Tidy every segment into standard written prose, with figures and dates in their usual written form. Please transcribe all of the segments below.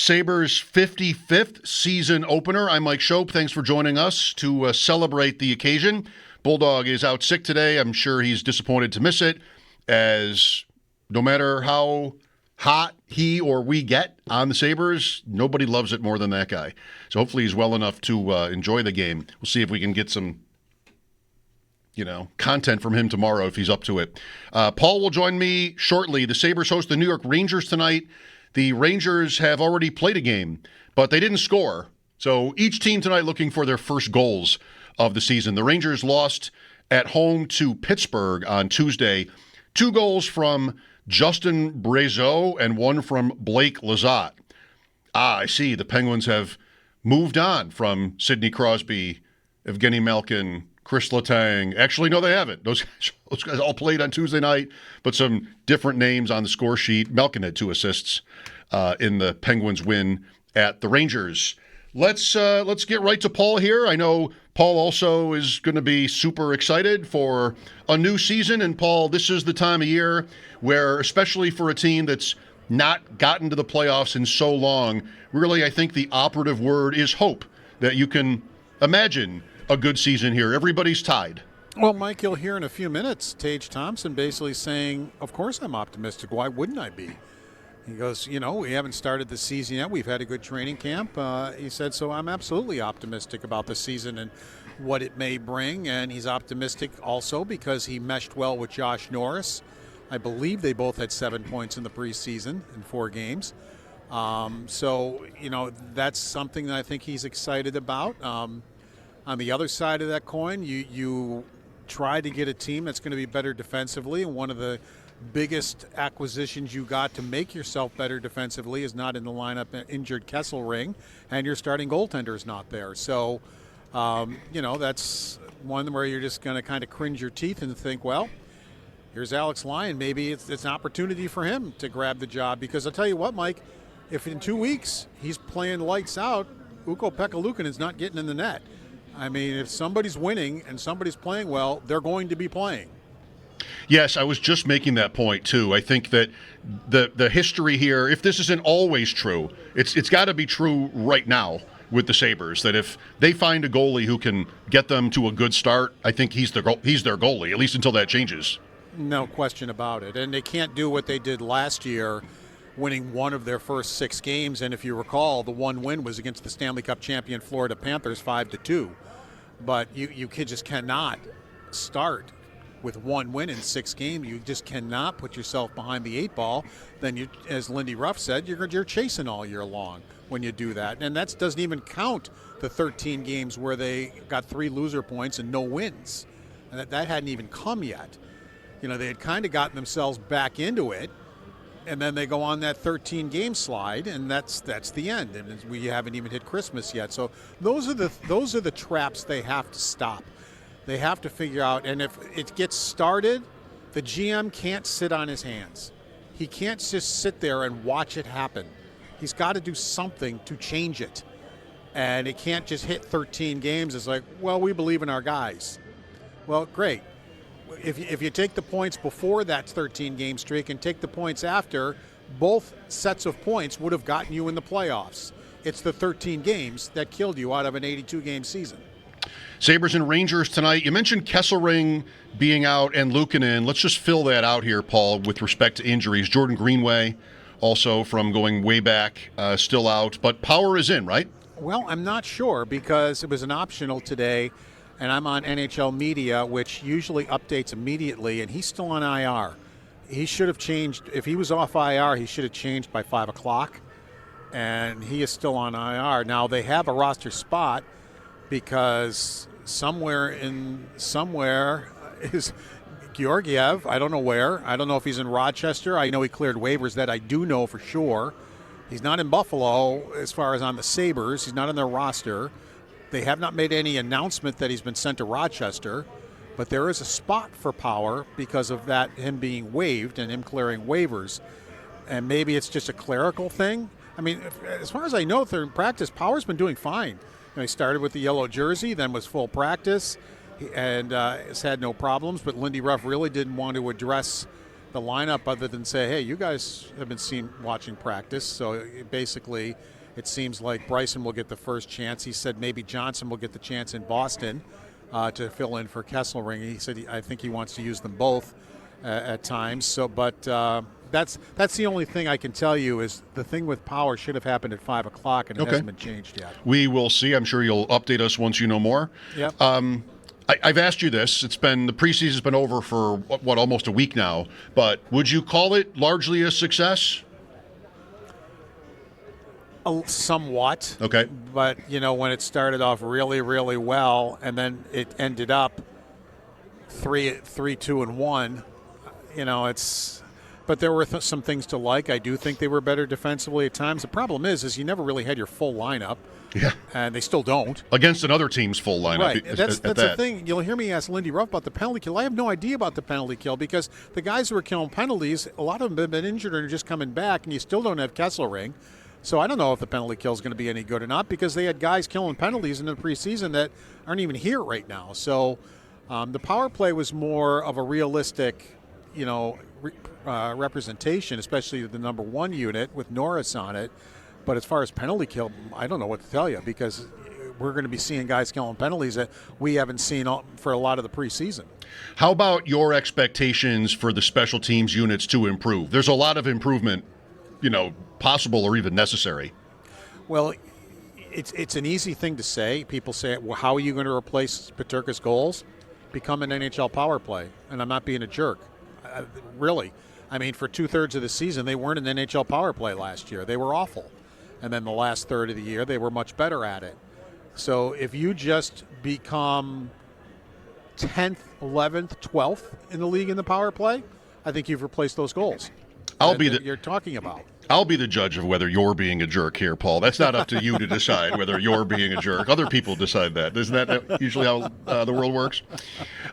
Sabres' 55th season opener. I'm Mike Schopp. Thanks for joining us to celebrate the occasion. Bulldog is out sick today. I'm sure he's disappointed to miss it, as no matter how hot he or we get on the Sabres, nobody loves it more than that guy. So hopefully he's well enough to enjoy the game. We'll see if we can get some content from him tomorrow if he's up to it. Paul will join me shortly. The Sabres host the New York Rangers tonight. The Rangers have already played a game, but they didn't score. So each team tonight looking for their first goals of the season. The Rangers lost at home to Pittsburgh on Tuesday. 2 goals from Justin Brazeau and 1 from Blake Lizotte. I see. The Penguins have moved on from Sidney Crosby, Evgeny Malkin, Chris Letang. Actually, no, they haven't. Those guys all played on Tuesday night, but some different names on the score sheet. Malkin had 2 assists in the Penguins' win at the Rangers. Let's get right to Paul here. I know Paul also is going to be super excited for a new season. And Paul, this is the time of year where, especially for a team that's not gotten to the playoffs in so long, really I think the operative word is hope, that you can imagine a good season here. Everybody's tied. Well, Mike, you'll hear in a few minutes Tage Thompson basically saying, of course I'm optimistic. Why wouldn't I be? He goes, we haven't started the season yet. We've had a good training camp. He said, so I'm absolutely optimistic about the season and what it may bring. And he's optimistic also because he meshed well with Josh Norris. I believe they both had 7 points in the preseason in 4 games. So, that's something that I think he's excited about. On the other side of that coin, you try to get a team that's going to be better defensively, and one of the biggest acquisitions you got to make yourself better defensively is not in the lineup, injured Kesselring, and your starting goaltender is not there. So, that's one where you're just going to kind of cringe your teeth and think, well, here's Alex Lyon. Maybe it's an opportunity for him to grab the job, because I'll tell you what, Mike, if in 2 weeks he's playing lights out, Ukko-Pekka Luukkonen's not getting in the net. I mean, if somebody's winning and somebody's playing well, they're going to be playing. Yes, I was just making that point, too. I think that the history here, if this isn't always true, it's got to be true right now with the Sabres, that if they find a goalie who can get them to a good start, I think he's their goalie, at least until that changes. No question about it. And they can't do what they did last year, winning 1 of their first 6 games. And if you recall, the 1 win was against the Stanley Cup champion Florida Panthers, 5-2. But you just cannot start with 1 win in 6 games. You just cannot put yourself behind the 8 ball. Then, you, as Lindy Ruff said, you're chasing all year long when you do that. And that doesn't even count the 13 games where they got 3 loser points and no wins. And that hadn't even come yet. They had kind of gotten themselves back into it, and then they go on that 13-game slide, and that's the end. And we haven't even hit Christmas yet. So those are the traps they have to stop. They have to figure out, and if it gets started, the GM can't sit on his hands. He can't just sit there and watch it happen. He's got to do something to change it. And it can't just hit 13 games. It's like, well, we believe in our guys. Well, great. If you take the points before that 13-game streak and take the points after, both sets of points would have gotten you in the playoffs. It's the 13 games that killed you out of an 82-game season. Sabres and Rangers tonight. You mentioned Kesselring being out and Luukkonen. Let's just fill that out here, Paul, with respect to injuries. Jordan Greenway, also from going way back, still out. But Power is in, right? Well, I'm not sure, because it was an optional today, and I'm on NHL Media, which usually updates immediately, and he's still on IR. He should have changed. If he was off IR, he should have changed by 5 o'clock, and he is still on IR. Now, they have a roster spot because somewhere is Georgiev. I don't know where. I don't know if he's in Rochester. I know he cleared waivers. That I do know for sure. He's not in Buffalo as far as on the Sabres. He's not on their roster. They have not made any announcement that he's been sent to Rochester, but there is a spot for Power because of that, him being waived and him clearing waivers. And maybe it's just a clerical thing. I mean, as far as I know, if they're in practice, Power's been doing fine. He started with the yellow jersey, then was full practice, and has had no problems. But Lindy Ruff really didn't want to address the lineup other than say, hey, you guys have been watching practice. So basically, it seems like Bryson will get the first chance. He said maybe Johnson will get the chance in Boston to fill in for Kesselring. He said I think he wants to use them both at times. So, but that's the only thing I can tell you is the thing with Power should have happened at 5 o'clock, and it hasn't been changed yet. We will see. I'm sure you'll update us once you know more. Yep. I've asked you this. The preseason's been over for almost a week now. But would you call it largely a success? Somewhat. Okay. But when it started off really, really well, and then it ended up 3-2-1. It's. But there were some things to like. I do think they were better defensively at times. The problem is you never really had your full lineup. Yeah. And they still don't. Against another team's full lineup. Right. That's the thing. You'll hear me ask Lindy Ruff about the penalty kill. I have no idea about the penalty kill because the guys who are killing penalties, a lot of them have been injured and are just coming back, and you still don't have Kesselring. So I don't know if the penalty kill is going to be any good or not because they had guys killing penalties in the preseason that aren't even here right now. So the power play was more of a realistic, representation, especially the number one unit with Norris on it. But as far as penalty kill, I don't know what to tell you because we're going to be seeing guys killing penalties that we haven't seen for a lot of the preseason. How about your expectations for the special teams units to improve? There's a lot of improvement, possible or even necessary. Well, it's an easy thing to say. People say, well, how are you going to replace Peterka's goals? Become an NHL power play. And I'm not being a jerk. Really. I mean, for 2/3 of the season, they weren't an NHL power play last year. They were awful. And then the last third of the year, they were much better at it. So if you just become 10th, 11th, 12th in the league in the power play, I think you've replaced those goals. You're talking about. I'll be the judge of whether you're being a jerk here, Paul. That's not up to you to decide whether you're being a jerk. Other people decide that. Isn't that usually how the world works?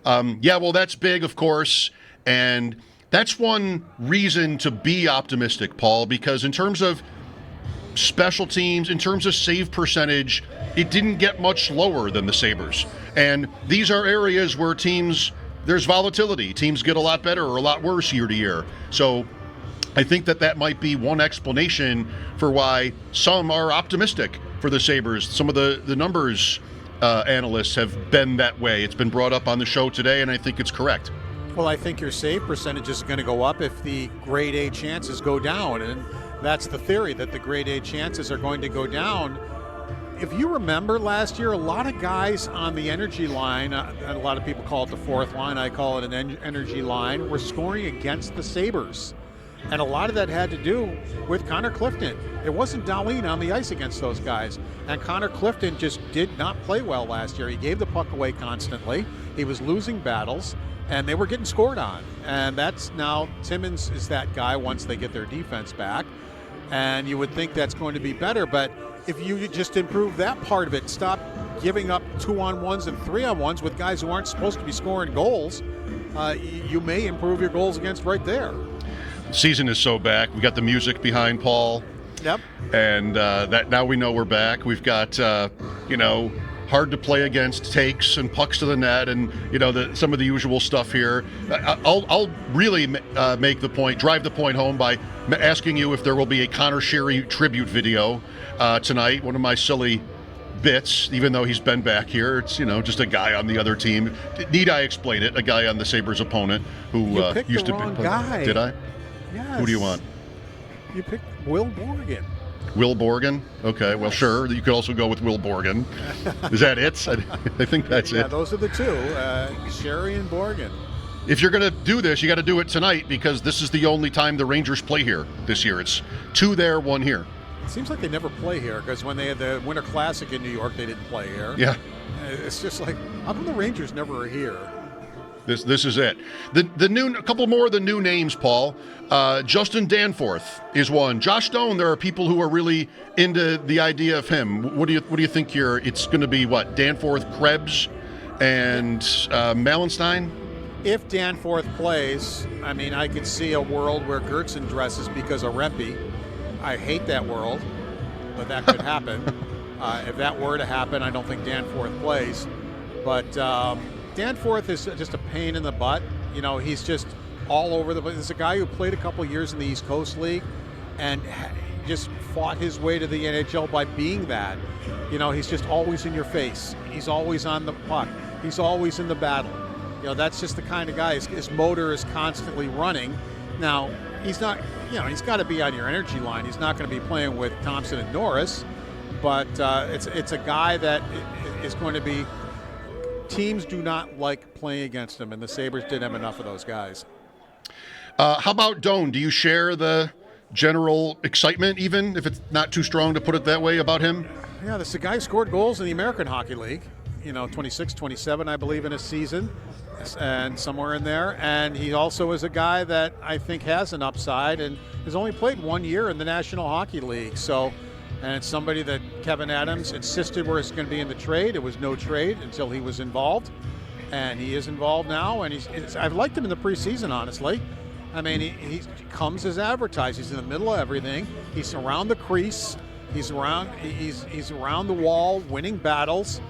Well, that's big, of course. And that's one reason to be optimistic, Paul, because in terms of special teams, in terms of save percentage, it didn't get much lower than the Sabres. And these are areas where there's volatility. Teams get a lot better or a lot worse year to year. So I think that might be one explanation for why some are optimistic for the Sabres. Some of the numbers analysts have been that way. It's been brought up on the show today, and I think it's correct. Well, I think your save percentage is going to go up if the grade A chances go down, and that's the theory, that the grade A chances are going to go down. If you remember last year, a lot of guys on the energy line, and a lot of people call it the fourth line, I call it an energy line, were scoring against the Sabres. And a lot of that had to do with Connor Clifton. It wasn't Dahlin on the ice against those guys. And Connor Clifton just did not play well last year. He gave the puck away constantly. He was losing battles, and they were getting scored on. And that's now, Timmins is that guy once they get their defense back. And you would think that's going to be better. But if you just improve that part of it, stop giving up 2-on-1s and 3-on-1s with guys who aren't supposed to be scoring goals, you may improve your goals against right there. Season is so back. We got the music behind Paul. Yep. And that now we know we're back. We've got, hard to play against takes and pucks to the net and, some of the usual stuff here. I'll really drive the point home by asking you if there will be a Connor Sherry tribute video tonight. One of my silly bits, even though he's been back here. It's, just a guy on the other team. Need I explain it? A guy on the Sabres opponent who used to be. Guy. Did I? Yes. Who do you want? You picked Will Borgen. Will Borgen? Okay, well, sure. You could also go with Will Borgen. Is that it? I think that's it. Yeah, those are the two, Sherry and Borgen. If you're going to do this, you got to do it tonight because this is the only time the Rangers play here this year. It's 2 there, 1 here. It seems like they never play here because when they had the Winter Classic in New York, they didn't play here. Yeah. It's just like, how come the Rangers never are here? This is it. A couple more of the new names, Paul. Justin Danforth is one. Josh Doan. There are people who are really into the idea of him. What do you think here? It's going to be what? Danforth, Krebs, and Malenstein. If Danforth plays, I mean, I could see a world where Gertzen dresses because of Rempe. I hate that world, but that could happen. If that were to happen, I don't think Danforth plays. But Danforth is just a pain in the butt. He's just all over the place. There's a guy who played a couple years in the East Coast League and just fought his way to the NHL by being that. He's just always in your face. He's always on the puck. He's always in the battle. That's just the kind of guy. His motor is constantly running. Now, he's not, he's got to be on your energy line. He's not going to be playing with Thompson and Norris, but it's a guy that is going to be, teams do not like playing against him, and the Sabres didn't have enough of those guys. How about Doan? Do you share the general excitement, even if it's not too strong to put it that way, about him? Yeah, this is a guy who scored goals in the American Hockey League, 26, 27, I believe, in a season, and somewhere in there. And he also is a guy that I think has an upside and has only played 1 year in the National Hockey League. And it's somebody that Kevin Adams insisted was going to be in the trade. It was no trade until he was involved, and he is involved now. And I've liked him in the preseason, honestly. I mean, he comes as advertised. He's in the middle of everything. He's around the crease. He's around the wall, winning battles,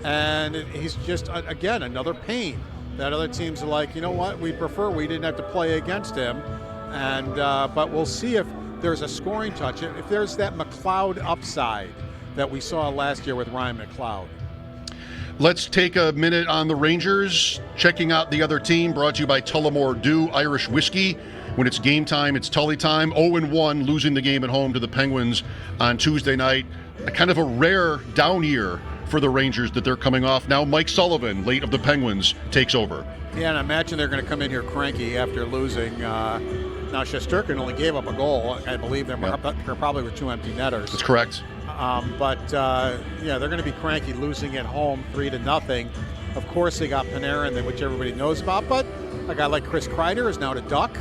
and he's just again another pain that other teams are like, we prefer we didn't have to play against him, and but we'll see if there's a scoring touch, if there's that McLeod upside that we saw last year with Ryan McLeod. Let's take a minute on the Rangers. Checking out the other team, brought to you by Tullamore Dew Irish Whiskey. When it's game time, it's Tully time. 0-1, losing the game at home to the Penguins on Tuesday night. A kind of a rare down year for the Rangers that they're coming off. Now Mike Sullivan, late of the Penguins, takes over. Yeah, and I imagine they're going to come in here cranky after losing. Now, Shesterkin only gave up a goal. I believe they're probably with 2 empty netters. That's correct. They're going to be cranky losing at home 3-0. Of course, they got Panarin, which everybody knows about, but a guy like Chris Kreider is now to Duck.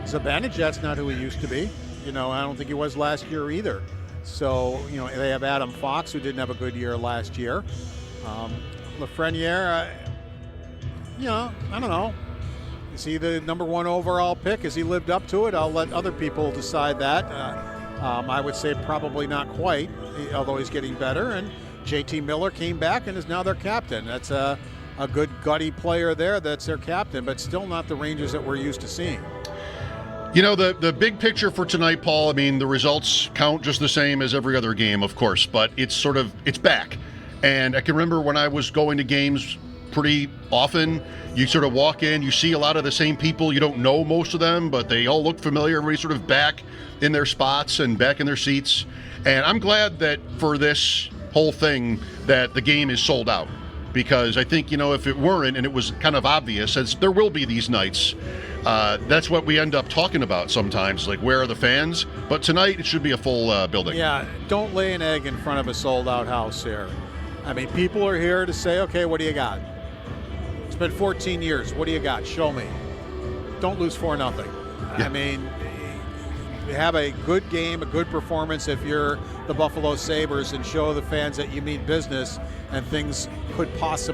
Zibanejad's not who he used to be. I don't think he was last year either. So, they have Adam Fox, who didn't have a good year last year. Lafreniere, I don't know. Is he the number 1 overall pick? Has he lived up to it? I'll let other people decide that. I would say probably not quite, although he's getting better. And JT Miller came back and is now their captain. That's a good gutty player there. That's their captain, but still not the Rangers that we're used to seeing. The big picture for tonight, Paul, I mean, the results count just the same as every other game, of course, but it's back. And I can remember when I was going to games pretty often, you sort of walk in, you see a lot of the same people. You don't know most of them, but they all look familiar. Everybody's sort of back in their spots and back in their seats. And I'm glad that for this whole thing that the game is sold out. Because I think, if it weren't, and it was kind of obvious, as there will be these nights, that's what we end up talking about sometimes, like where are the fans? But tonight it should be a full building. Yeah, don't lay an egg in front of a sold-out house here. I mean, people are here to say, okay, what do you got? It's been 14 years. What do you got? Show me. Don't lose 4-0. Yeah. I mean, have a good game, a good performance if you're the Buffalo Sabres, and show the fans that you mean business and things could possibly